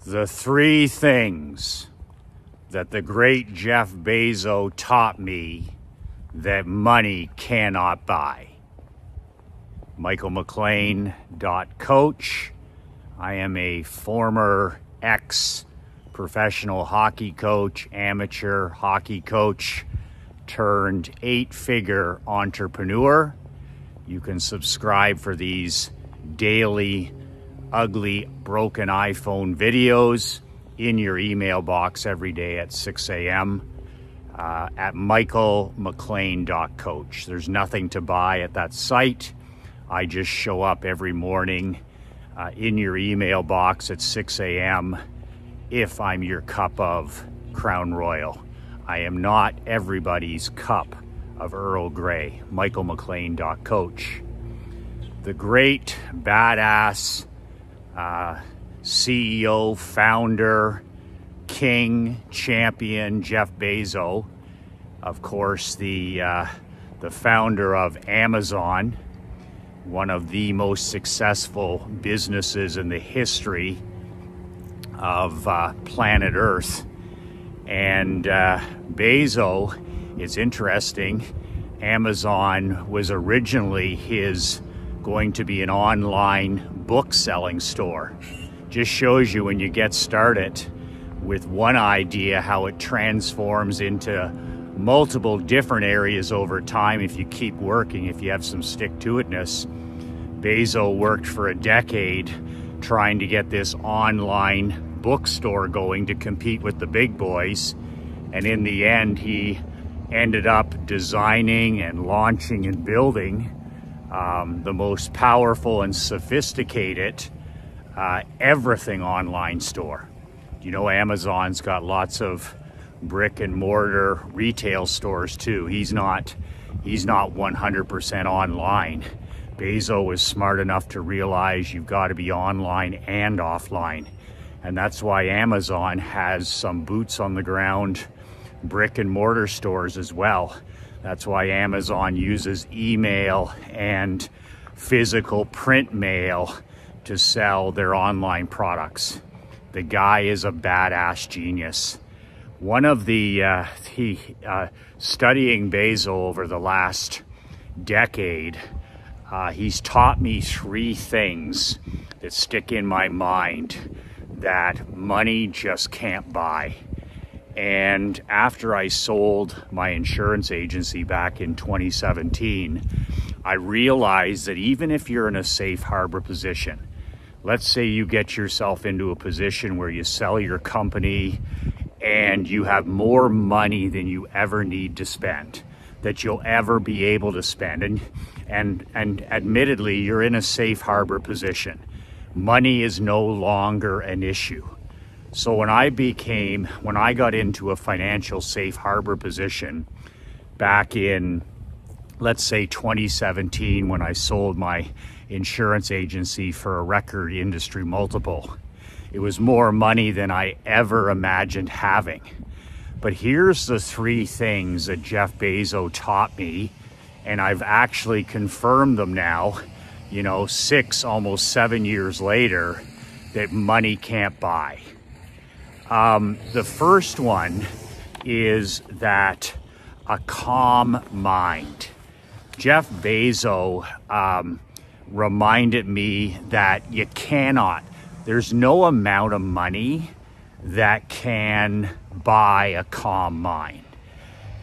The three things that the great Jeff Bezos taught me that money cannot buy. michaelmclean.coach. I am a former ex-professional hockey coach, amateur hockey coach, turned 8-figure entrepreneur. You can subscribe for these daily ugly broken iPhone videos in your email box every day at 6 a.m. At michaelmclean.coach. There's nothing to buy at that site. I just show up every morning in your email box at 6 a.m. if I'm your cup of Crown Royal. I am not everybody's cup of Earl Grey. michaelmclean.coach. The great badass CEO, founder, king, champion, Jeff Bezos, of course, the founder of Amazon, one of the most successful businesses in the history of planet Earth. And Bezos, it's interesting, Amazon was originally going to be an online book selling store. Just shows you when you get started with one idea how it transforms into multiple different areas over time if you keep working, if you have some stick-to-itness. Bezos worked for a decade trying to get this online bookstore going to compete with the big boys, and in the end he ended up designing and launching and building the most powerful and sophisticated everything online store. You know, Amazon's got lots of brick and mortar retail stores too. He's not 100% online. Bezos was smart enough to realize you've got to be online and offline. And that's why Amazon has some boots on the ground brick and mortar stores as well. That's why Amazon uses email and physical print mail to sell their online products. The guy is a badass genius. One of the, studying Bezos over the last decade, he's taught me three things that stick in my mind that money just can't buy. And after I sold my insurance agency back in 2017, I realized that even if you're in a safe harbor position, let's say you get yourself into a position where you sell your company and you have more money than you ever need to spend, that you'll ever be able to spend. And admittedly, you're in a safe harbor position. Money is no longer an issue. So when I got into a financial safe harbor position back in, let's say 2017, when I sold my insurance agency for a record industry multiple, it was more money than I ever imagined having. But here's the three things that Jeff Bezos taught me, and I've actually confirmed them now, you know, 6, almost 7 years later, that money can't buy. The first one is that a calm mind. Jeff Bezos reminded me that there's no amount of money that can buy a calm mind.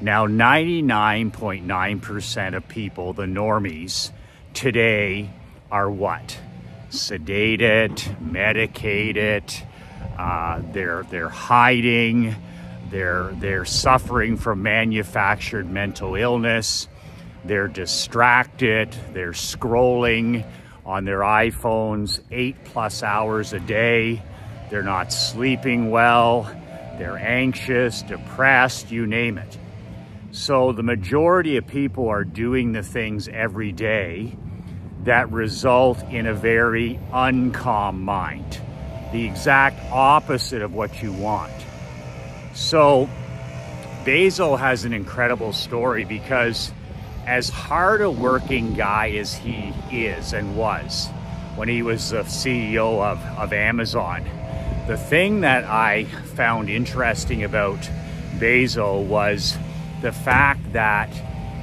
Now, 99.9% of people, the normies, today are what? Sedated, medicated, they're hiding, they're suffering from manufactured mental illness, they're distracted, they're scrolling on their iPhones 8+ hours a day, they're not sleeping well, they're anxious, depressed, you name it. So the majority of people are doing the things every day that result in a very uncalm mind, the exact opposite of what you want. So Bezos has an incredible story, because as hard a working guy as he is and was when he was the CEO of Amazon, The thing that I found interesting about Bezos was the fact that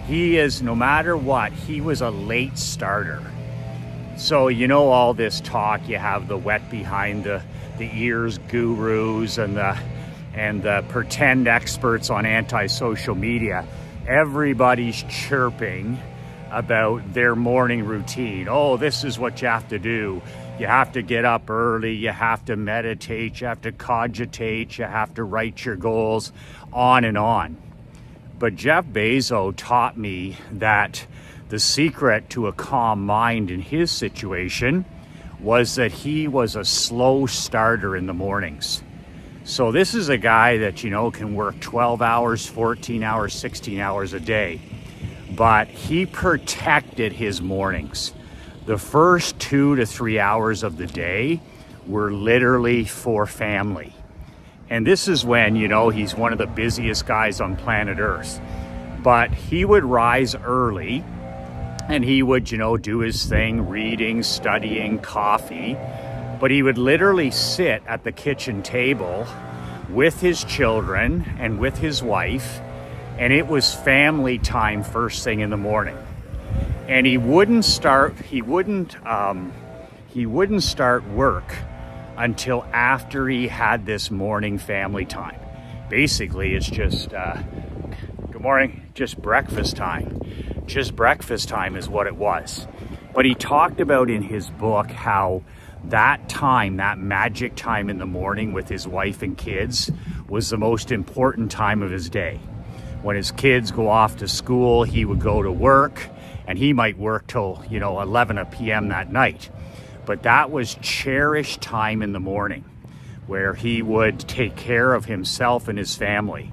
he is, no matter what, he was a late starter. So, you know, all this talk, you have the wet behind the ears gurus and the pretend experts on anti-social media. Everybody's chirping about their morning routine. Oh, this is what you have to do. You have to get up early, you have to meditate, you have to cogitate, you have to write your goals, on and on. But Jeff Bezos taught me that the secret to a calm mind in his situation was that he was a slow starter in the mornings. So this is a guy that, you know, can work 12 hours, 14 hours, 16 hours a day. But he protected his mornings. The first 2 to 3 hours of the day were literally for family. And this is when, you know, he's one of the busiest guys on planet Earth. But he would rise early and he would, you know, do his thing, reading, studying, coffee. But he would literally sit at the kitchen table with his children and with his wife, and it was family time first thing in the morning. And he wouldn't start work until after he had this morning family time. Basically, it's just good morning, just breakfast time. Just breakfast time is what it was. But he talked about in his book how that time, that magic time in the morning with his wife and kids, was the most important time of his day. When his kids go off to school, he would go to work, and he might work till, you know, 11 p.m. that night. But that was cherished time in the morning where he would take care of himself and his family.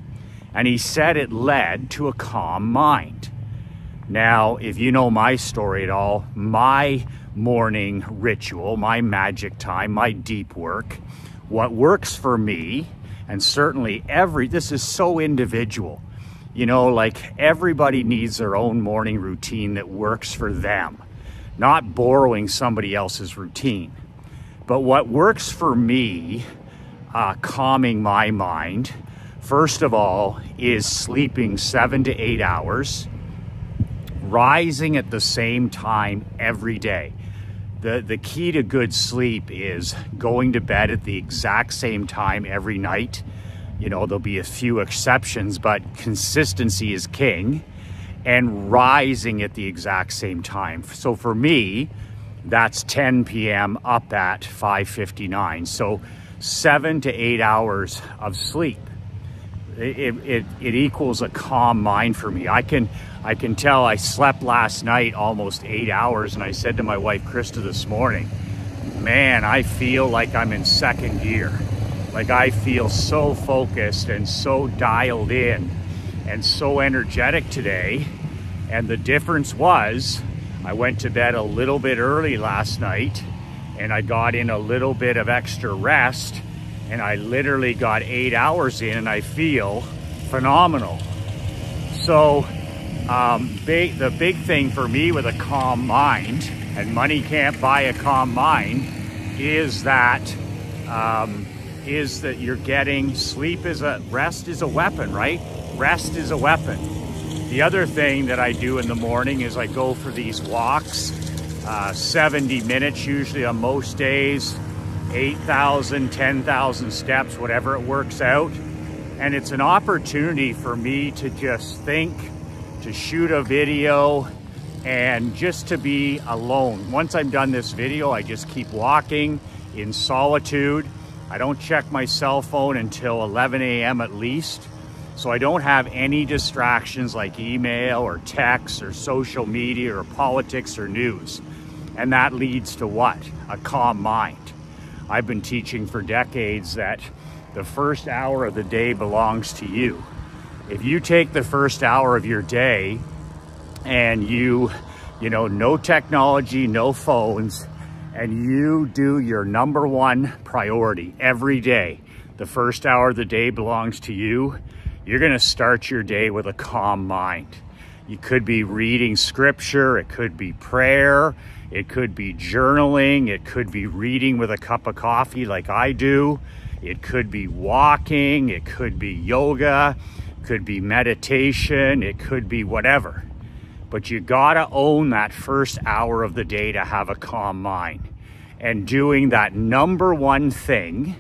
And he said it led to a calm mind. Now, if you know my story at all, my morning ritual, my magic time, my deep work, what works for me, and certainly this is so individual. You know, like everybody needs their own morning routine that works for them, not borrowing somebody else's routine. But what works for me, calming my mind, first of all, is sleeping 7 to 8 hours, rising at the same time every day. The key to good sleep is going to bed at the exact same time every night. You know, there'll be a few exceptions, but consistency is king, and rising at the exact same time. So for me, that's 10 p.m. up at 5:59. So 7 to 8 hours of sleep. It equals a calm mind for me. I can tell I slept last night almost 8 hours, and I said to my wife Krista this morning, man, I feel like I'm in second gear. Like I feel so focused and so dialed in and so energetic today. And the difference was I went to bed a little bit early last night and I got in a little bit of extra rest, and I literally got 8 hours in and I feel phenomenal. So the big thing for me with a calm mind, and money can't buy a calm mind, is that you're getting sleep rest is a weapon, right? Rest is a weapon. The other thing that I do in the morning is I go for these walks, 70 minutes usually on most days, 8,000, 10,000 steps, whatever it works out. And it's an opportunity for me to just think, to shoot a video, and just to be alone. Once I'm done this video, I just keep walking in solitude. I don't check my cell phone until 11 a.m. at least. So I don't have any distractions like email or text or social media or politics or news. And that leads to what? A calm mind. I've been teaching for decades that the first hour of the day belongs to you. If you take the first hour of your day and you know, no technology, no phones, and you do your number one priority every day, the first hour of the day belongs to you, you're gonna start your day with a calm mind. You could be reading scripture, it could be prayer, It could be journaling. It could be reading with a cup of coffee like I do. It could be walking. It could be yoga. It could be meditation. It could be whatever. But you gotta own that first hour of the day to have a calm mind. And doing that number one thing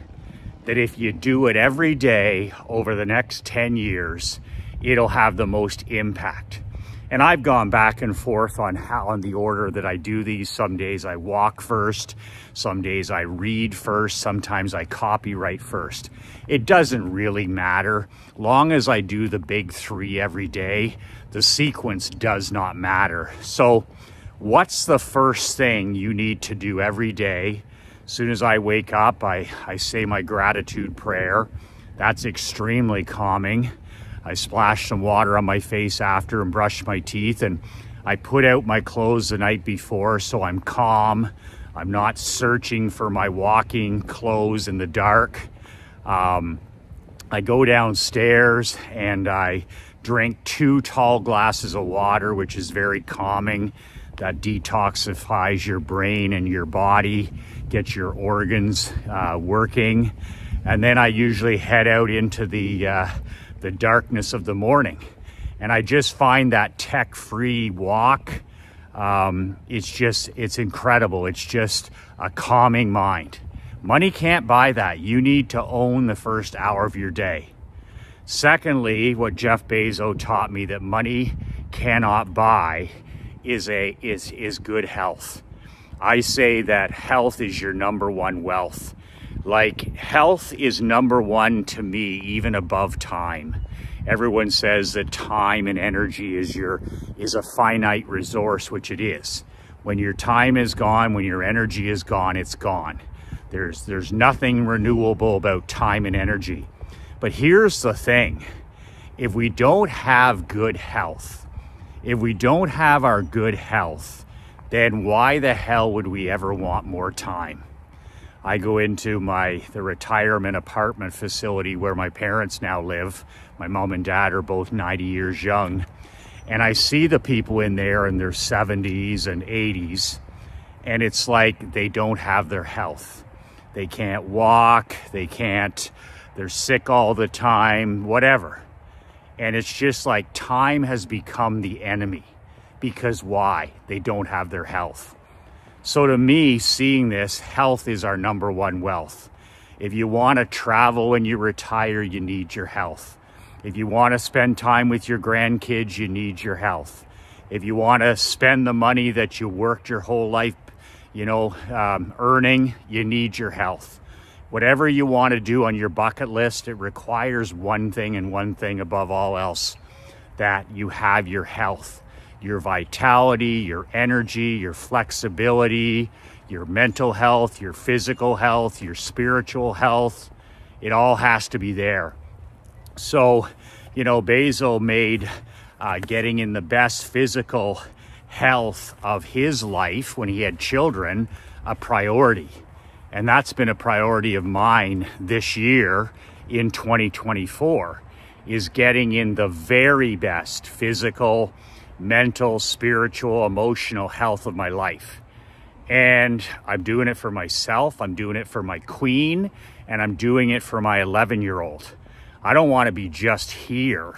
that if you do it every day over the next 10 years, it'll have the most impact. And I've gone back and forth on the order that I do these. Some days I walk first, some days I read first, sometimes I copyright first. It doesn't really matter. Long as I do the big three every day, the sequence does not matter. So what's the first thing you need to do every day? As soon as I wake up, I say my gratitude prayer. That's extremely calming. I splash some water on my face after and brush my teeth, and I put out my clothes the night before so I'm calm. I'm not searching for my walking clothes in the dark. I go downstairs and I drink 2 tall glasses of water, which is very calming. That detoxifies your brain and your body, gets your organs working. And then I usually head out into the darkness of the morning. And I just find that tech-free walk, it's incredible. It's just a calming mind. Money can't buy that. You need to own the first hour of your day. Secondly, what Jeff Bezos taught me that money cannot buy is good health. I say that health is your number one wealth. Like, health is number one to me, even above time. Everyone says that time and energy is a finite resource, which it is. When your time is gone, when your energy is gone, it's gone. There's nothing renewable about time and energy. But here's the thing. If we don't have good health, if we don't have our good health, then why the hell would we ever want more time? I go into the retirement apartment facility where my parents now live. My mom and dad are both 90 years young. And I see the people in there in their 70s and 80s. And it's like they don't have their health. They can't walk. They're sick all the time, whatever. And it's just like time has become the enemy. Because why? They don't have their health. So to me, seeing this, health is our number one wealth. If you want to travel when you retire, you need your health. If you want to spend time with your grandkids, you need your health. If you want to spend the money that you worked your whole life, earning, you need your health. Whatever you want to do on your bucket list, it requires one thing and one thing above all else, that you have your health. Your vitality, your energy, your flexibility, your mental health, your physical health, your spiritual health. It all has to be there. So, Bezos made getting in the best physical health of his life when he had children a priority. And that's been a priority of mine this year in 2024, is getting in the very best physical, mental, spiritual, emotional health of my life. And I'm doing it for myself, I'm doing it for my queen, and I'm doing it for my 11-year-old. I don't want to be just here.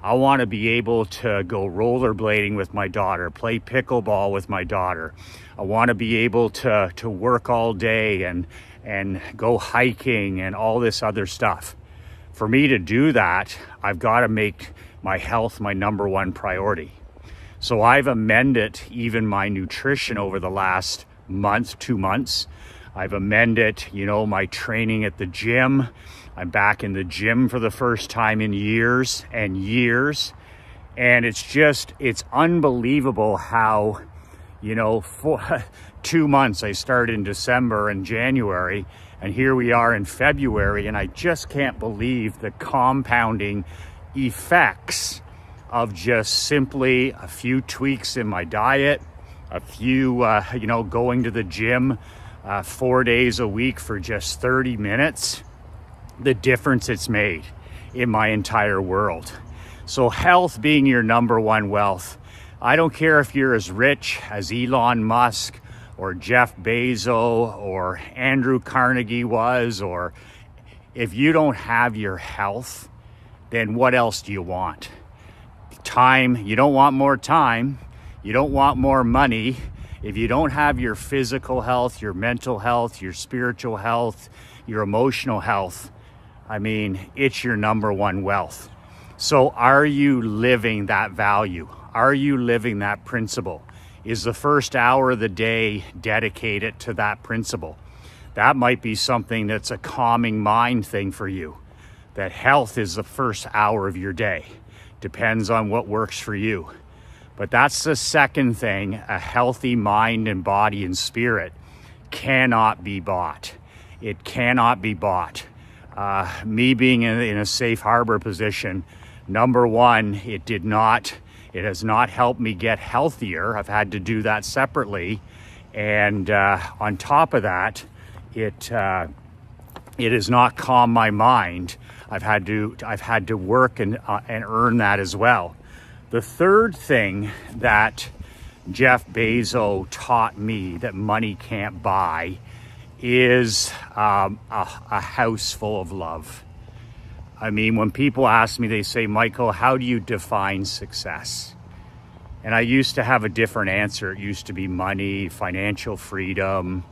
I want to be able to go rollerblading with my daughter, play pickleball with my daughter. I want to be able to work all day and go hiking and all this other stuff. For me to do that, I've got to make my health my number one priority. So I've amended even my nutrition over the last month, 2 months. I've amended, my training at the gym. I'm back in the gym for the first time in years and years. And it's unbelievable how, for 2 months, I started in December and January, and here we are in February, and I just can't believe the compounding effects of just simply a few tweaks in my diet, a few, going to the gym 4 days a week for just 30 minutes, the difference it's made in my entire world. So health being your number one wealth. I don't care if you're as rich as Elon Musk or Jeff Bezos or Andrew Carnegie was, or if you don't have your health, then what else do you want? Time. You don't want more time. You don't want more money. If you don't have your physical health, your mental health, your spiritual health, your emotional health, I mean, it's your number one wealth. So are you living that value? Are you living that principle? Is the first hour of the day dedicated to that principle? That might be something that's a calming mind thing for you. That health is the first hour of your day. Depends on what works for you. But that's the second thing. A healthy mind and body and spirit cannot be bought. It cannot be bought. Me being in a safe harbor position, number one, it has not helped me get healthier. I've had to do that separately. And on top of that, it has not calmed my mind. I've had to work and earn that as well. The third thing that Jeff Bezos taught me that money can't buy is a house full of love. I mean, when people ask me, they say, Michael, how do you define success? And I used to have a different answer. It used to be money, financial freedom.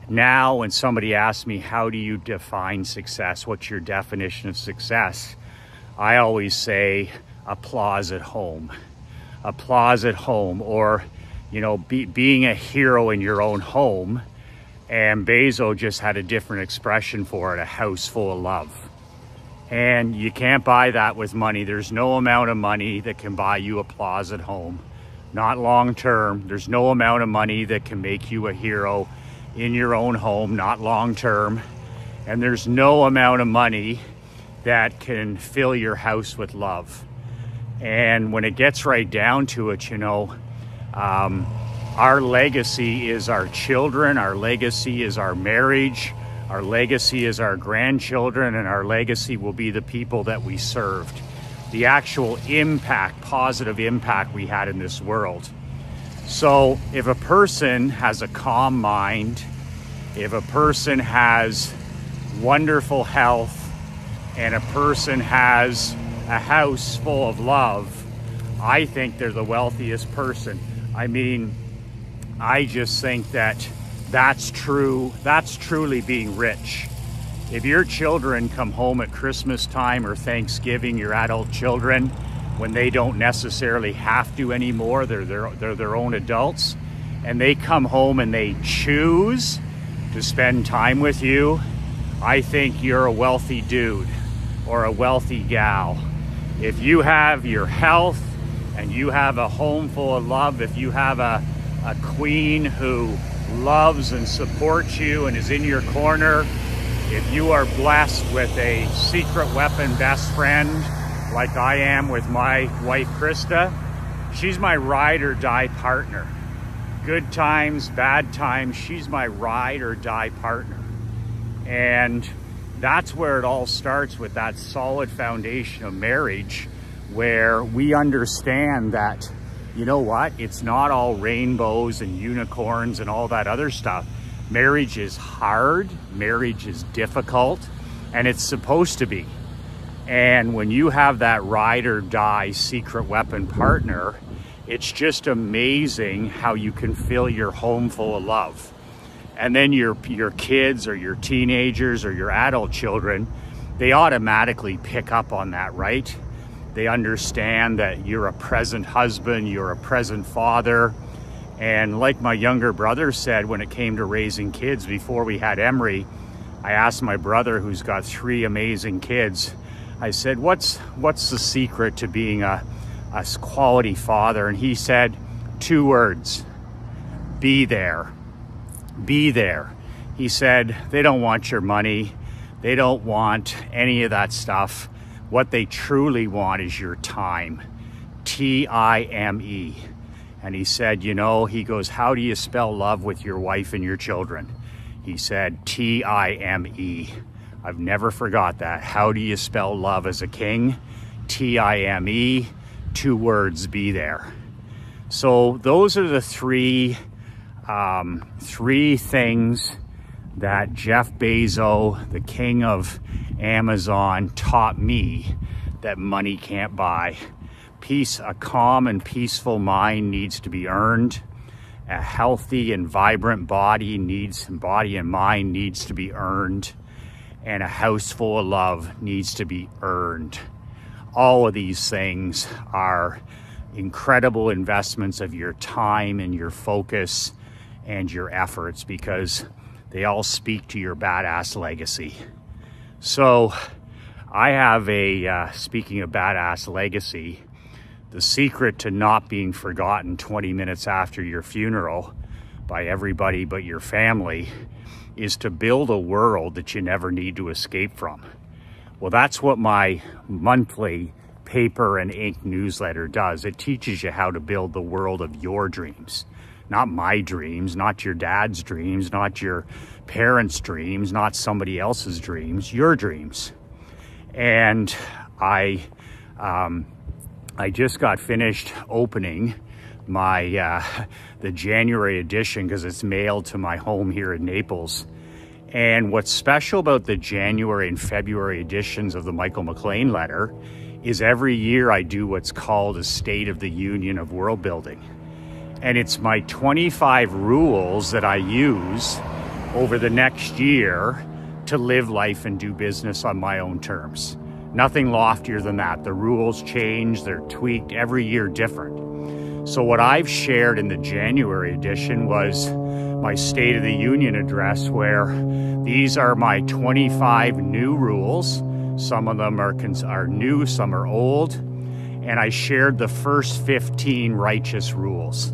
Now, when somebody asks me, how do you define success? What's your definition of success? I always say, applause at home. Applause at home, or, you know, being a hero in your own home. And Bezos just had a different expression for it, a house full of love. And you can't buy that with money. There's no amount of money that can buy you applause at home. Not long term. There's no amount of money that can make you a hero in your own home, not long term. And there's no amount of money that can fill your house with love. And when it gets right down to it, you know, our legacy is our children, our legacy is our marriage, our legacy is our grandchildren, and our legacy will be the people that we served. The actual impact, positive impact we had in this world. So if a person has a calm mind, if a person has wonderful health, and a person has a house full of love, I think they're the wealthiest person. I mean, I just think that that's true. That's truly being rich. If your children come home at Christmas time or Thanksgiving, your adult children, when they don't necessarily have to anymore, they're their own adults, and they come home and they choose to spend time with you, I think you're a wealthy dude or a wealthy gal. If you have your health and you have a home full of love, if you have a queen who loves and supports you and is in your corner, if you are blessed with a secret weapon best friend like I am with my wife Krista, she's my ride or die partner. Good times, bad times, she's my ride or die partner. And that's where it all starts, with that solid foundation of marriage, where we understand that, you know what, it's not all rainbows and unicorns and all that other stuff. Marriage is hard, marriage is difficult, and it's supposed to be. And when you have that ride or die secret weapon partner, it's just amazing how you can fill your home full of love. And then your kids or your teenagers or your adult children, they automatically pick up on that, right? They understand that you're a present husband, you're a present father. And like my younger brother said, when it came to raising kids before we had Emery, I asked my brother, who's got 3 amazing kids, I said, what's the secret to being a quality father? And he said 2 words: be there. Be there. He said, they don't want your money. They don't want any of that stuff. What they truly want is your time. T-I-M-E. And he said, you know, he goes, how do you spell love with your wife and your children? He said, T-I-M-E. I've never forgot that. How do you spell love as a king? T-I-M-E. 2 words, be there. So those are the 3 3 things that Jeff Bezos, the king of Amazon, taught me that money can't buy. A calm and peaceful mind needs to be earned. A healthy and vibrant body and mind needs to be earned. And a house full of love needs to be earned. All of these things are incredible investments of your time and your focus and your efforts, because they all speak to your badass legacy. So I have speaking of badass legacy, the secret to not being forgotten 20 minutes after your funeral by everybody but your family is to build a world that you never need to escape from. Well, that's what my monthly paper and ink newsletter does. It teaches you how to build the world of your dreams. Not my dreams, not your dad's dreams, not your parents' dreams, not somebody else's dreams, your dreams. And I just got finished opening my the January edition, because it's mailed to my home here in Naples. And what's special about the January and February editions of the Michael McLean letter is every year I do what's called a State of the Union of World Building. And it's my 25 rules that I use over the next year to live life and do business on my own terms. Nothing loftier than that. The rules change, they're tweaked every year different. So what I've shared in the January edition was my State of the Union address, where these are my 25 new rules. Some of them are new, some are old. And I shared the first 15 righteous rules.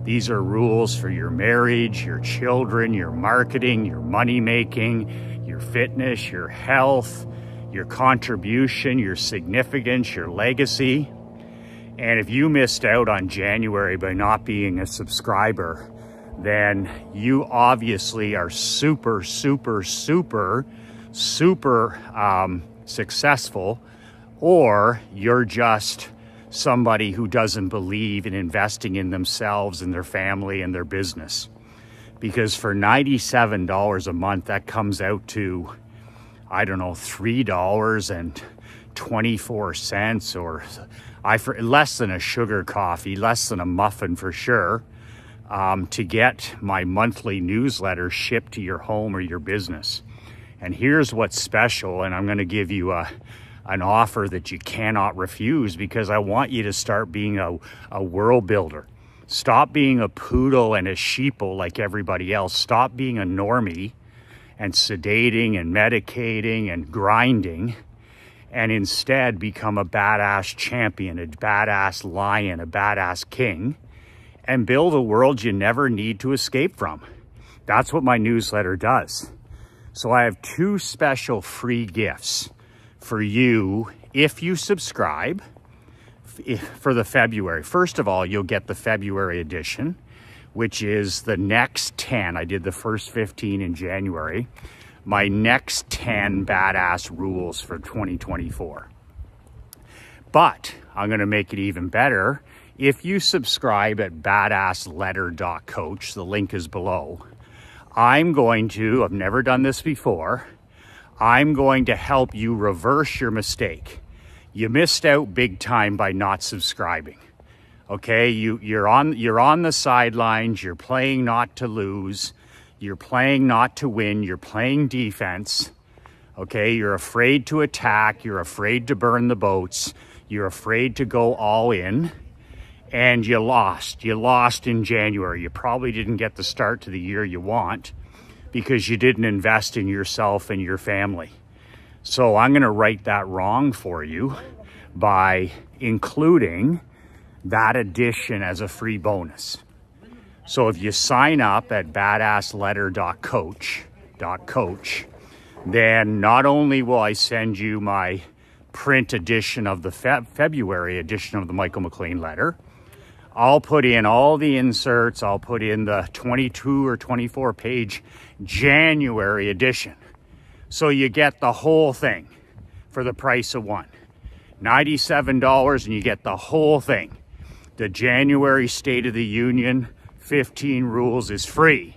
These are rules for your marriage, your children, your marketing, your money making, your fitness, your health, your contribution, your significance, your legacy. And if you missed out on January by not being a subscriber, then you obviously are super successful, or you're just somebody who doesn't believe in investing in themselves and their family and their business. Because for $97 a month, that comes out to, I don't know, $3.24, or less than a sugar coffee, less than a muffin for sure, to get my monthly newsletter shipped to your home or your business. And here's what's special, and I'm going to give you an offer that you cannot refuse, because I want you to start being a world builder. Stop being a poodle and a sheeple like everybody else. Stop being a normie and sedating and medicating and grinding, and instead become a badass champion, a badass lion, a badass king, and build a world you never need to escape from. That's what my newsletter does. So I have 2 special free gifts for you if you subscribe for the February. First of all, you'll get the February edition, which is the next 10. I did the first 15 in January. My next 10 badass rules for 2024. But I'm going to make it even better. If you subscribe at badassletter.coach, the link is below, I've never done this before, I'm going to help you reverse your mistake. You missed out big time by not subscribing. Okay, you're on the sidelines, you're playing not to lose, you're playing not to win, you're playing defense. Okay, you're afraid to attack, you're afraid to burn the boats, you're afraid to go all in, and you lost. You lost in January. You probably didn't get the start to the year you want because you didn't invest in yourself and your family. So I'm going to right that wrong for you by including that edition as a free bonus. So if you sign up at badassletter.coach, then not only will I send you my print edition of the February edition of the Michael McLean letter, I'll put in all the inserts, I'll put in the 22 or 24 page January edition. So you get the whole thing for the price of one. $97 and you get the whole thing. The January State of the Union, 15 rules is free.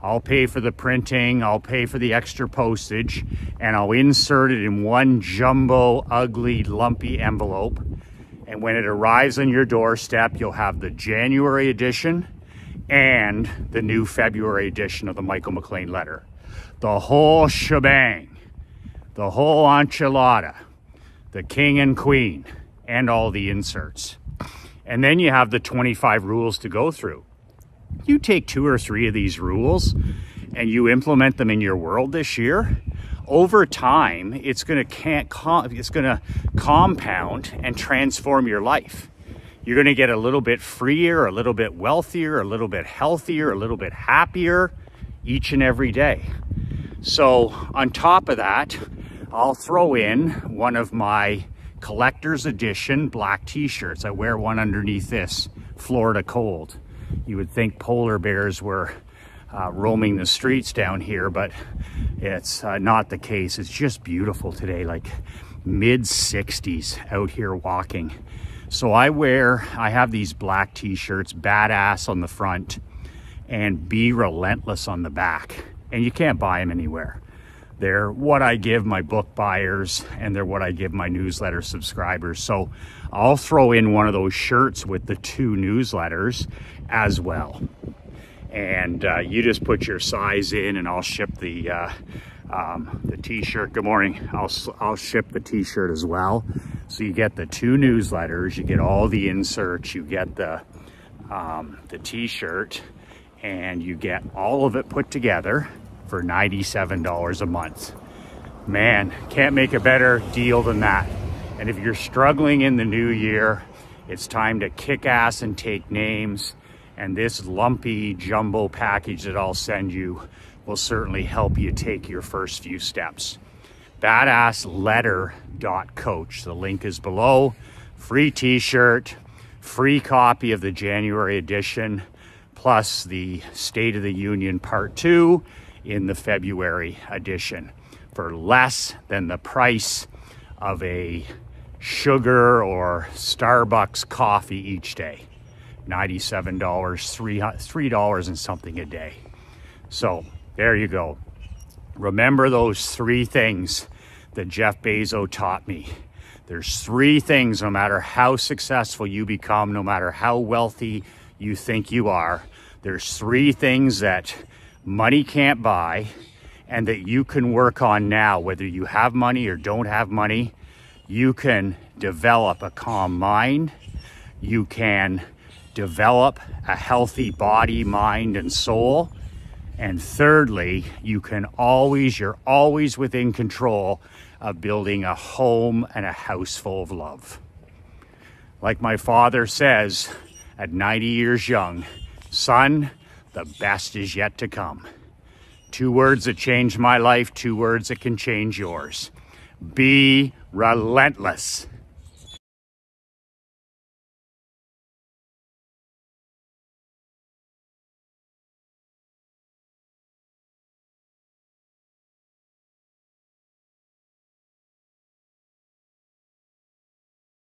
I'll pay for the printing, I'll pay for the extra postage, and I'll insert it in one jumbo, ugly, lumpy envelope. And when it arrives on your doorstep, you'll have the January edition and the new February edition of the Michael McLean letter. The whole shebang, the whole enchilada, the king and queen, and all the inserts. And then you have the 25 rules to go through. You take 2 or 3 of these rules and you implement them in your world this year, over time, it's going to compound and transform your life. You're going to get a little bit freer, a little bit wealthier, a little bit healthier, a little bit happier each and every day. So on top of that, I'll throw in one of my collector's edition black t-shirts. I wear one underneath this, Florida Cold. You would think polar bears were roaming the streets down here, but it's not the case. It's just beautiful today, like mid 60s out here walking. So I have these black t-shirts, badass on the front and be relentless on the back. And you can't buy them anywhere. They're what I give my book buyers and they're what I give my newsletter subscribers. So I'll throw in one of those shirts with the 2 newsletters as well. And you just put your size in and I'll ship the t-shirt. Good morning. I'll ship the t-shirt as well. So you get the 2 newsletters, you get all the inserts, you get the t-shirt, and you get all of it put together for $97 a month. Man, can't make a better deal than that. And if you're struggling in the new year, it's time to kick ass and take names. And this lumpy jumbo package that I'll send you will certainly help you take your first few steps. Badassletter.coach. The link is below. Free t-shirt, free copy of the January edition, plus the State of the Union Part 2 in the February edition for less than the price of a sugar or Starbucks coffee each day. $97, $3 and something a day. So there you go. Remember those 3 things that Jeff Bezos taught me. There's 3 things, no matter how successful you become, no matter how wealthy you think you are, there's 3 things that money can't buy and that you can work on now. Whether you have money or don't have money, you can develop a calm mind. You can develop a healthy body, mind, and soul. And thirdly, you're always within control of building a home and a house full of love. Like my father says at 90 years young, son, the best is yet to come. 2 words that changed my life, 2 words that can change yours. Be relentless.